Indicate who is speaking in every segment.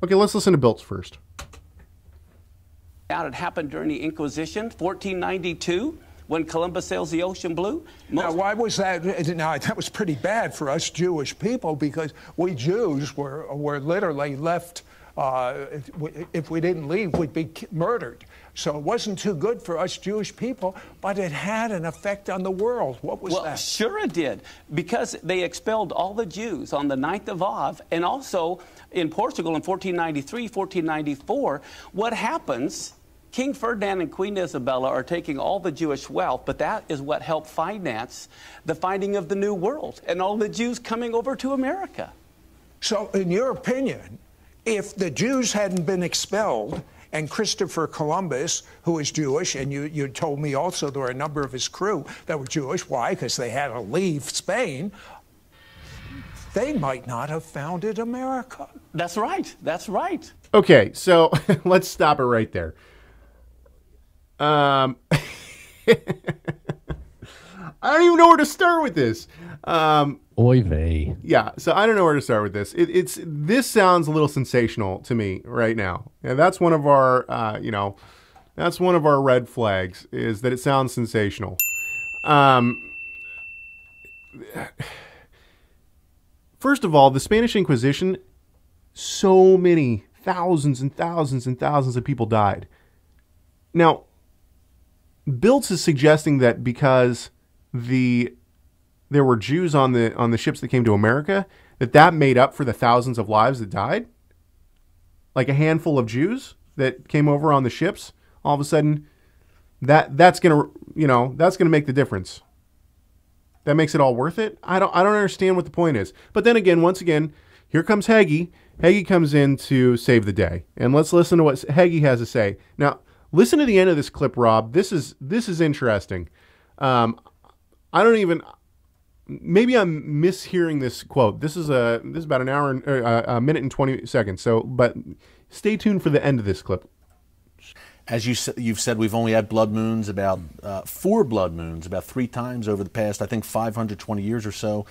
Speaker 1: Okay, let's listen to Biltz first.
Speaker 2: It happened during the Inquisition, 1492, when Columbus sails the ocean blue.
Speaker 3: Now, why was that? Now, that was pretty bad for us Jewish people, because we Jews were literally left, if we didn't leave, we'd be murdered. So it wasn't too good for us Jewish people, but it had an effect on the world. What was that?
Speaker 2: Well, sure it did, because they expelled all the Jews on the 9th of Av, and also in Portugal in 1493, 1494. What happens, King Ferdinand and Queen Isabella are taking all the Jewish wealth, but that is what helped finance the finding of the New World and all the Jews coming over to America.
Speaker 3: So in your opinion, if the Jews hadn't been expelled, and Christopher Columbus, who was Jewish, and you told me also there were a number of his crew that were Jewish. Why? Because they had to leave Spain. They might not have founded America.
Speaker 2: That's right. That's right.
Speaker 1: Okay, so let's stop it right there. I don't even know where to start with this.
Speaker 4: Oy vey.
Speaker 1: Yeah, so I don't know where to start with this. This sounds a little sensational to me right now. And that's one of our, that's one of our red flags, is that it sounds sensational. First of all, the Spanish Inquisition, so many thousands and thousands and thousands of people died. Now, Biltz is suggesting that because there were Jews on the ships that came to America, that made up for the thousands of lives that died? Like a handful of Jews that came over on the ships, all of a sudden, that's gonna make the difference. That makes it all worth it? I don't understand what the point is. But then again, once again, here comes Hagee. Hagee comes in to save the day. And let's listen to what Hagee has to say. Now, listen to the end of this clip, Rob. This is interesting. Maybe I'm mishearing this quote. This is about an hour, a minute and 20 seconds. So, but stay tuned for the end of this clip.
Speaker 5: As you've said, we've only had blood moons, about 4 blood moons, about 3 times over the past, I think, 520 years or so.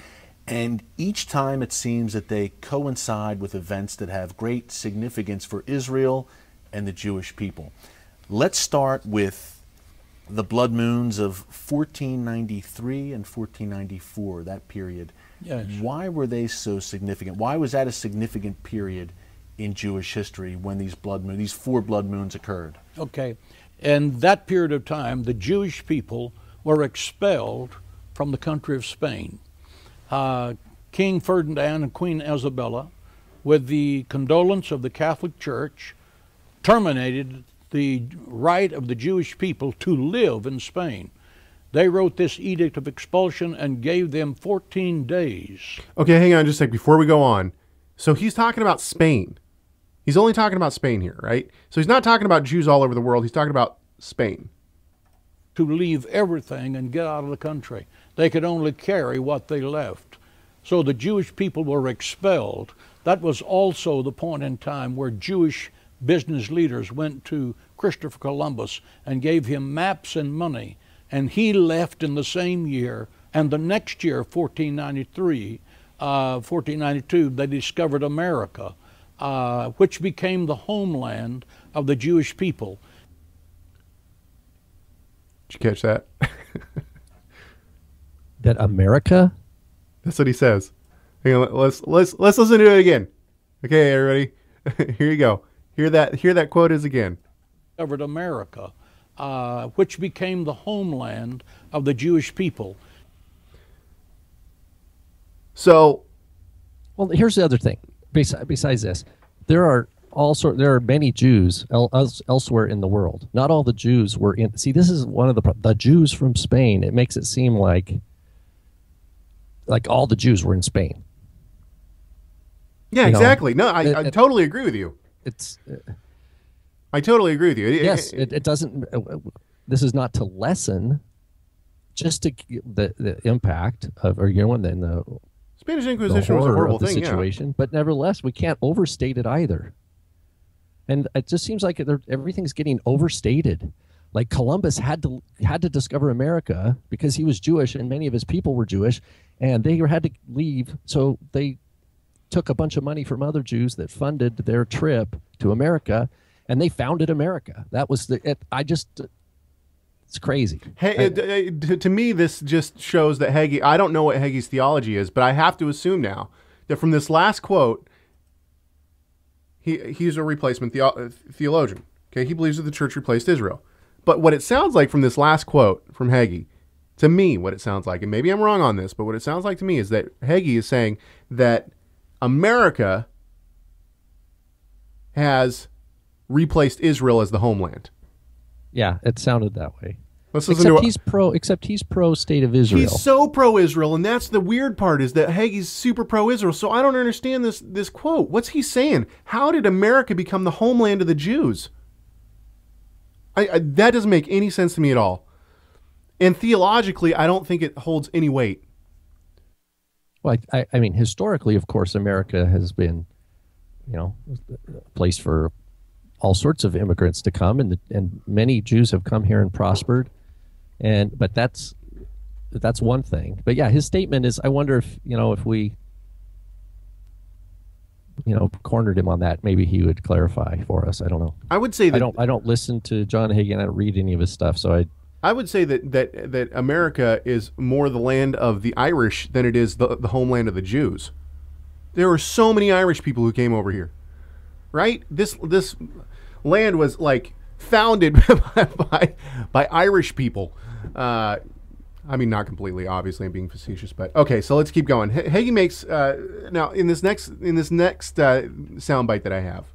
Speaker 5: And each time it seems that they coincide with events that have great significance for Israel and the Jewish people. Let's start with the blood moons of 1493 and 1494, that period.
Speaker 4: Yes.
Speaker 5: Why were they so significant? Why was that a significant period in Jewish history when these 4 blood moons occurred?
Speaker 4: Okay. In that period of time, the Jewish people were expelled from the country of Spain. King Ferdinand and Queen Isabella, with the condolence of the Catholic Church, terminated the right of the Jewish people to live in Spain. They wrote this edict of expulsion and gave them 14 days.
Speaker 1: Okay, hang on just a sec before we go on. So he's talking about Spain. He's only talking about Spain here, right? So he's not talking about Jews all over the world. He's talking about Spain.
Speaker 4: To leave everything and get out of the country. They could only carry what they left. So the Jewish people were expelled. That was also the point in time where Jewish business leaders went to Christopher Columbus and gave him maps and money. And he left in the same year. And the next year, 1492, they discovered America, which became the homeland of the Jewish people.
Speaker 1: Did you catch that?
Speaker 4: That America?
Speaker 1: That's what he says. Hang on, let's listen to it again. Okay, everybody, here you go. Here that quote is again.
Speaker 4: Discovered America, which became the homeland of the Jewish people.
Speaker 1: So,
Speaker 6: well, here's the other thing. Besides this, there are many Jews elsewhere in the world. Not all the Jews were in. See, this is one of the Jews from Spain. It makes it seem like all the Jews were in Spain.
Speaker 1: Yeah, exactly. No, I totally agree with you. I totally agree with you.
Speaker 6: It doesn't. This is not to lessen, just to the impact of, then the
Speaker 1: Spanish Inquisition was a horrible thing,
Speaker 6: situation. Yeah. But nevertheless, we can't overstate it either. And it just seems like everything's getting overstated. Like Columbus had to discover America because he was Jewish and many of his people were Jewish, and they had to leave. So they took a bunch of money from other Jews that funded their trip to America, and they founded America. That was it's crazy.
Speaker 1: Hey, to me, this just shows that Hagee, I don't know what Hagee's theology is, but I have to assume now that from this last quote, he's a replacement theologian. Okay, he believes that the church replaced Israel. But what it sounds like from this last quote from Hagee, to me, what it sounds like, and maybe I'm wrong on this, but what it sounds like to me is that Hagee is saying that America has replaced Israel as the homeland.
Speaker 6: Yeah, it sounded that way.
Speaker 1: Let's listen to
Speaker 6: Except he's pro state of Israel.
Speaker 1: He's so pro-Israel, and that's the weird part, is that Hagee's super pro-Israel. So I don't understand this quote. What's he saying? How did America become the homeland of the Jews? That doesn't make any sense to me at all. And theologically, I don't think it holds any weight.
Speaker 6: Well, I mean, historically, of course, America has been, a place for all sorts of immigrants to come, and many Jews have come here and prospered. But that's one thing. But yeah, his statement is, I wonder if we, cornered him on that, maybe he would clarify for us. I don't know.
Speaker 1: I would say that
Speaker 6: I don't listen to John Hagee, and I don't read any of his stuff, so
Speaker 1: I would say that America is more the land of the Irish than it is the homeland of the Jews. There were so many Irish people who came over here, right? This land was like founded by Irish people. I mean, not completely, obviously, I'm being facetious, but okay. So let's keep going. Hagee makes now in this next soundbite that I have,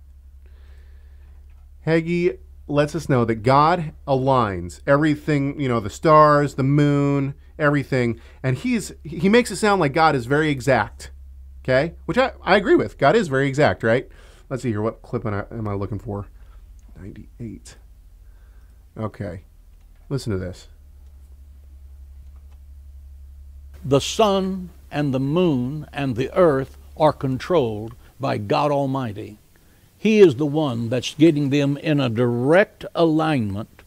Speaker 1: Hagee lets us know that God aligns everything, the stars, the moon, everything, and he makes it sound like God is very exact. Okay, which I agree with. God is very exact, right? Let's see here. What clip am I looking for? 98. Okay, listen to this.
Speaker 4: The sun and the moon and the earth are controlled by God Almighty. He is the one that's getting them in a direct alignment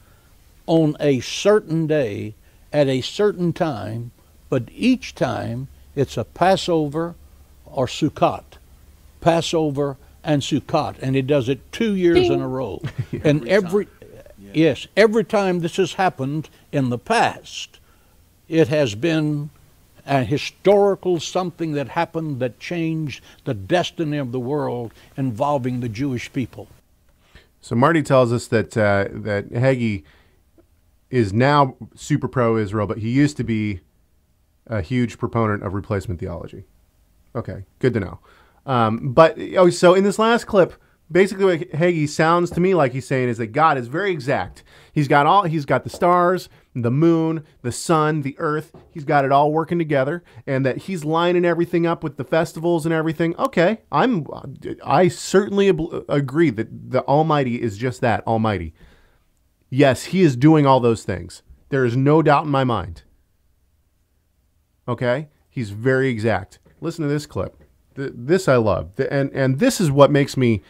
Speaker 4: on a certain day at a certain time, but each time it's a Passover or Sukkot. Passover and Sukkot, and he does it 2 years in a row. And every time this has happened in the past, it has been a historical something that happened that changed the destiny of the world involving the Jewish people.
Speaker 1: So Marty tells us that Hagee is now super pro-Israel, but he used to be a huge proponent of replacement theology. Okay, good to know. So in this last clip, basically what Hagee sounds to me like he's saying is that God is very exact. He's got the stars, the moon, the sun, the earth. He's got it all working together, and that he's lining everything up with the festivals and everything. Okay, I certainly agree that the Almighty is just that, Almighty. Yes, he is doing all those things. There is no doubt in my mind. Okay? He's very exact. Listen to this clip. This I love. And this is what makes me...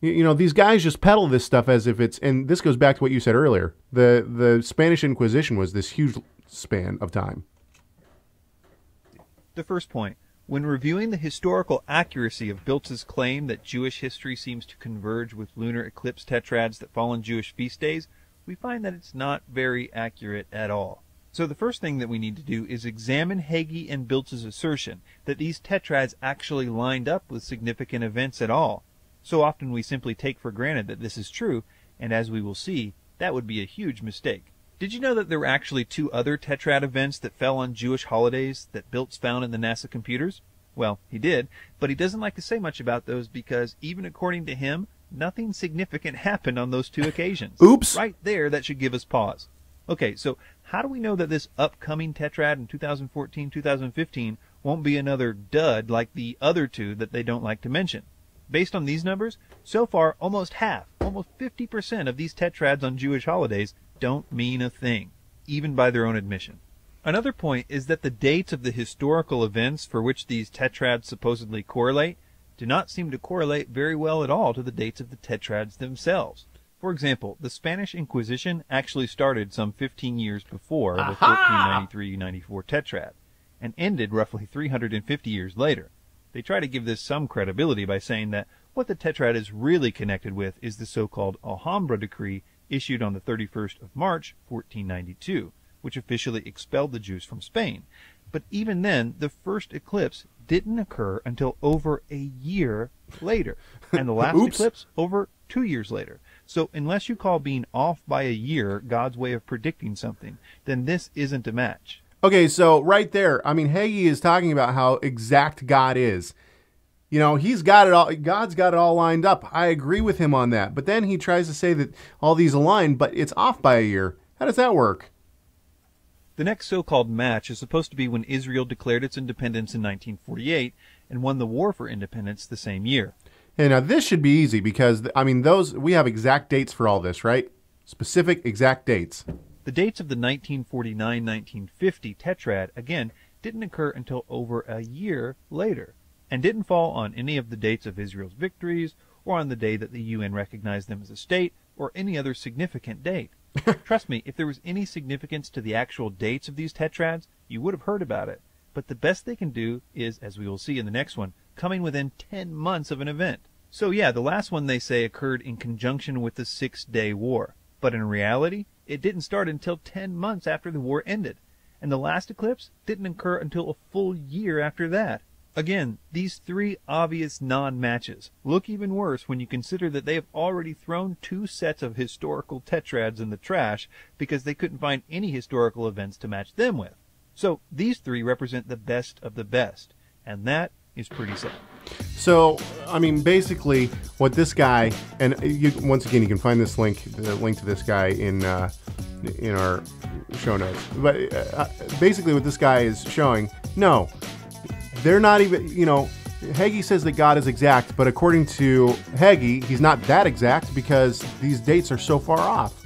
Speaker 1: these guys just peddle this stuff as if it's, and this goes back to what you said earlier. The Spanish Inquisition was this huge span of time.
Speaker 7: The first point, when reviewing the historical accuracy of Biltz's claim that Jewish history seems to converge with lunar eclipse tetrads that fall on Jewish feast days, we find that it's not very accurate at all. So the first thing that we need to do is examine Hagee and Biltz's assertion that these tetrads actually lined up with significant events at all. So often we simply take for granted that this is true, and as we will see, that would be a huge mistake. Did you know that there were actually 2 other tetrad events that fell on Jewish holidays that Biltz found in the NASA computers? Well, he did, but he doesn't like to say much about those because, even according to him, nothing significant happened on those 2 occasions.
Speaker 1: Oops!
Speaker 7: Right there, that should give us pause. Okay, so how do we know that this upcoming tetrad in 2014-2015 won't be another dud like the other 2 that they don't like to mention? Based on these numbers, so far almost 50% of these tetrads on Jewish holidays don't mean a thing, even by their own admission. Another point is that the dates of the historical events for which these tetrads supposedly correlate do not seem to correlate very well at all to the dates of the tetrads themselves. For example, the Spanish Inquisition actually started some 15 years before the 1493-94 tetrad, and ended roughly 350 years later. They try to give this some credibility by saying that what the Tetrad is really connected with is the so-called Alhambra decree issued on the 31st of March, 1492, which officially expelled the Jews from Spain. But even then, the first eclipse didn't occur until over a year later, and the last eclipse over 2 years later. So unless you call being off by a year God's way of predicting something, then this isn't a match.
Speaker 1: Okay, so right there, I mean, Hagee is talking about how exact God is. You know, he's got it all. God's got it all lined up. I agree with him on that. But then he tries to say that all these align, but it's off by a year. How does that work?
Speaker 7: The next so-called match is supposed to be when Israel declared its independence in 1948 and won the war for independence the same year.
Speaker 1: Hey, now this should be easy because, I mean, we have exact dates for all this, right? Specific exact dates.
Speaker 7: The dates of the 1949-1950 Tetrad, again, didn't occur until over a year later, and didn't fall on any of the dates of Israel's victories, or on the day that the UN recognized them as a state, or any other significant date. Trust me, if there was any significance to the actual dates of these Tetrads, you would have heard about it. But the best they can do is, as we will see in the next one, coming within 10 months of an event. So yeah, the last one they say occurred in conjunction with the 6-Day War. But in reality, it didn't start until 10 months after the war ended. And the last eclipse didn't occur until a full year after that. Again, these three obvious non-matches look even worse when you consider that they have already thrown 2 sets of historical tetrads in the trash because they couldn't find any historical events to match them with. So these 3 represent the best of the best, and that is pretty sad.
Speaker 1: So, I mean, basically, what this guy, and once again, you can find this link, the link to this guy in our show notes. But basically, what this guy is showing, no, they're not even, you know, Hagee says that God is exact, but according to Hagee, he's not that exact because these dates are so far off.